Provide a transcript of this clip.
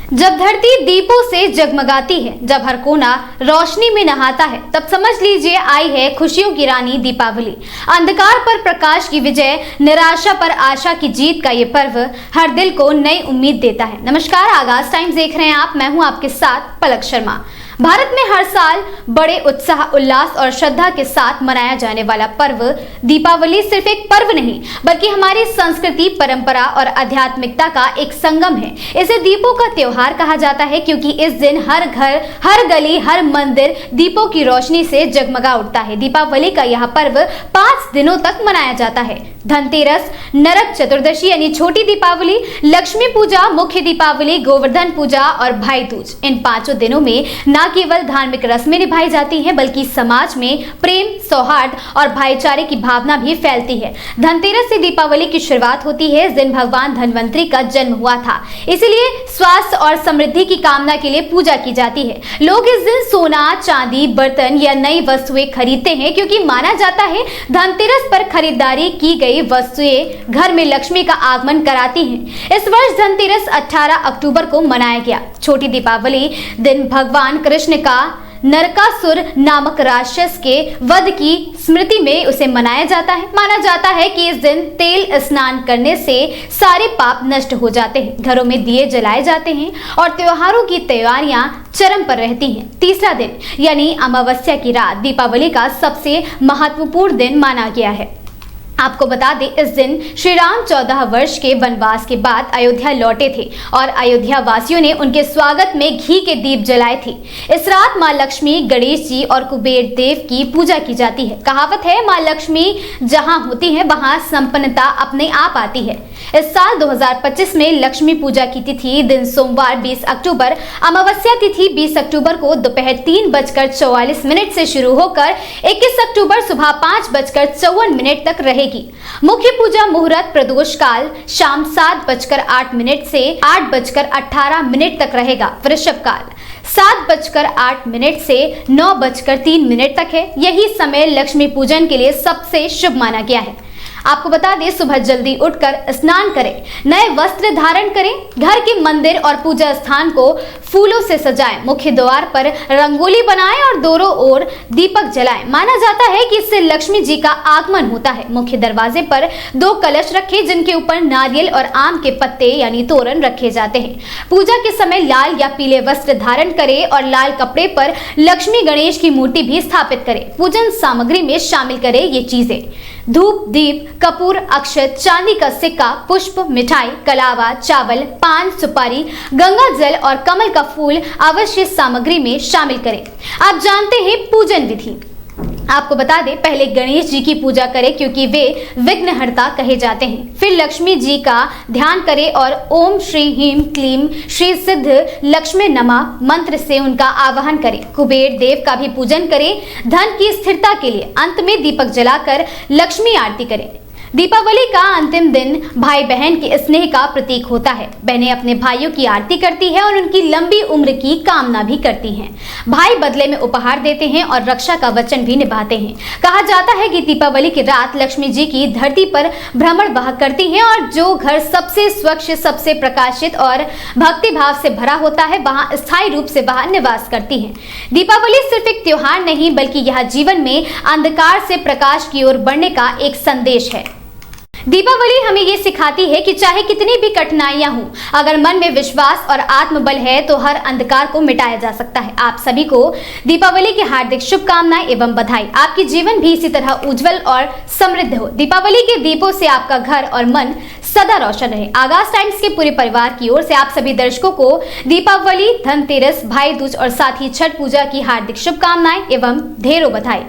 जब धरती दीपों से जगमगाती है, जब हर कोना रोशनी में नहाता है, तब समझ लीजिए आई है खुशियों की रानी दीपावली। अंधकार पर प्रकाश की विजय, निराशा पर आशा की जीत का ये पर्व हर दिल को नई उम्मीद देता है। नमस्कार, आगाज टाइम्स देख रहे हैं आप। मैं हूं आपके साथ पलक शर्मा। भारत में हर साल बड़े उत्साह, उल्लास और श्रद्धा के साथ मनाया जाने वाला पर्व दीपावली सिर्फ एक पर्व नहीं, बल्कि हमारी संस्कृति, परंपरा और आध्यात्मिकता का एक संगम है। इसे दीपों का त्योहार कहा जाता है क्योंकि इस दिन हर घर, हर गली, हर मंदिर दीपों की रोशनी से जगमगा उठता है। दीपावली का यह पर्व 5 दिनों तक मनाया जाता है। धनतेरस, नरक चतुर्दशी यानी छोटी दीपावली, लक्ष्मी पूजा, मुख्य दीपावली, गोवर्धन पूजा और भाई दूज। इन 5 दिनों में न केवल धार्मिक रस्में निभाई जाती हैं, बल्कि समाज में प्रेम, सौहार्द और भाईचारे की भावना भी फैलती है। धनतेरस से दीपावली की शुरुआत होती है। इस दिन भगवान धनवंतरी का जन्म हुआ था, इसलिए स्वास्थ्य और समृद्धि की कामना के लिए पूजा की जाती है। लोग इस दिन सोना, चांदी, बर्तन या नई वस्तुएं खरीदते हैं क्योंकि माना जाता है धनतेरस पर खरीदारी की गई वस्तुएं घर में लक्ष्मी का आगमन कराती हैं। इस वर्ष धनतेरस 18 अक्टूबर को मनाया गया। छोटी दीपावली दिन भगवान कृष्ण का नरकासुर नामक राक्षस के वध की स्मृति में उसे मनाया जाता है। माना जाता है कि इस दिन तेल स्नान करने से सारे पाप नष्ट हो जाते हैं, घरों में दिए जलाए जाते हैं और त्योहारों की तैयारियां चरम पर रहती हैं। तीसरा दिन यानी अमावस्या की रात दीपावली का सबसे महत्वपूर्ण दिन माना गया है। आपको बता दें, इस दिन श्री राम 14 वर्ष के वनवास के बाद अयोध्या लौटे थे और अयोध्या वासियों ने उनके स्वागत में घी के दीप जलाए थे। इस रात मां लक्ष्मी, गणेश जी और कुबेर देव की पूजा की जाती है। कहावत है, मां लक्ष्मी जहां होती है वहां संपन्नता अपने आप आती है। इस साल 2025 में लक्ष्मी पूजा की तिथि दिन सोमवार 20 अक्टूबर, अमावस्या तिथि 20 अक्टूबर को दोपहर 3:44 से शुरू होकर 21 अक्टूबर सुबह 5:54 तक रहेगी। मुख्य पूजा मुहूर्त प्रदोष काल शाम 7:08 से 8:18 तक रहेगा। वृषभ काल 7:08 से 9:03 तक है। यही समय लक्ष्मी पूजन के लिए सबसे शुभ माना गया है। आपको बता दें, सुबह जल्दी उठकर स्नान करें, नए वस्त्र धारण करें, घर के मंदिर और पूजा स्थान को फूलों से सजाएं, मुख्य द्वार पर रंगोली बनाएं और दोनों ओर दीपक जलाएं। माना जाता है कि इससे लक्ष्मी जी का आगमन होता है। मुख्य दरवाजे पर 2 कलश रखें जिनके ऊपर नारियल और आम के पत्ते यानी तोरण रखे जाते हैं। पूजा के समय लाल या पीले वस्त्र धारण करें और लाल कपड़े पर लक्ष्मी गणेश की मूर्ति भी स्थापित करें। पूजन सामग्री में शामिल करें ये चीजें: धूप, दीप, कपूर, अक्षत, चांदी का सिक्का, पुष्प, मिठाई, कलावा, चावल, पान, सुपारी, गंगा जल और कमल का फूल अवश्य सामग्री में शामिल करें। आप जानते हैं पूजन विधि। आपको बता दें, पहले गणेश जी की पूजा करें क्योंकि वे विघ्नहर्ता कहे जाते हैं। फिर लक्ष्मी जी का ध्यान करें और ओम श्री ह्रीं क्लीं श्री सिद्ध लक्ष्मी नमः मंत्र से उनका आवाहन करें। कुबेर देव का भी पूजन करें धन की स्थिरता के लिए। अंत में दीपक जलाकर लक्ष्मी आरती करें। दीपावली का अंतिम दिन भाई बहन के स्नेह का प्रतीक होता है। बहनें अपने भाइयों की आरती करती हैं और उनकी लंबी उम्र की कामना भी करती हैं। भाई बदले में उपहार देते हैं और रक्षा का वचन भी निभाते हैं। कहा जाता है कि दीपावली की रात लक्ष्मी जी की धरती पर भ्रमण वह करती हैं और जो घर सबसे स्वच्छ, सबसे प्रकाशित और भक्ति भाव से भरा होता है, वहां स्थायी रूप से वह निवास करती हैं। दीपावली सिर्फ एक त्योहार नहीं, बल्कि यह जीवन में अंधकार से प्रकाश की ओर बढ़ने का एक संदेश है। दीपावली हमें ये सिखाती है कि चाहे कितनी भी कठिनाइयां हों, अगर मन में विश्वास और आत्मबल है तो हर अंधकार को मिटाया जा सकता है। आप सभी को दीपावली की हार्दिक शुभकामनाएं एवं बधाई। आपकी जीवन भी इसी तरह उज्जवल और समृद्ध हो। दीपावली के दीपों से आपका घर और मन सदा रोशन रहे। आगाज टाइम्स के पूरे परिवार की ओर से आप सभी दर्शकों को दीपावली, धनतेरस, भाई दूज और साथ ही छठ पूजा की हार्दिक शुभकामनाएं एवं ढेरों बधाई।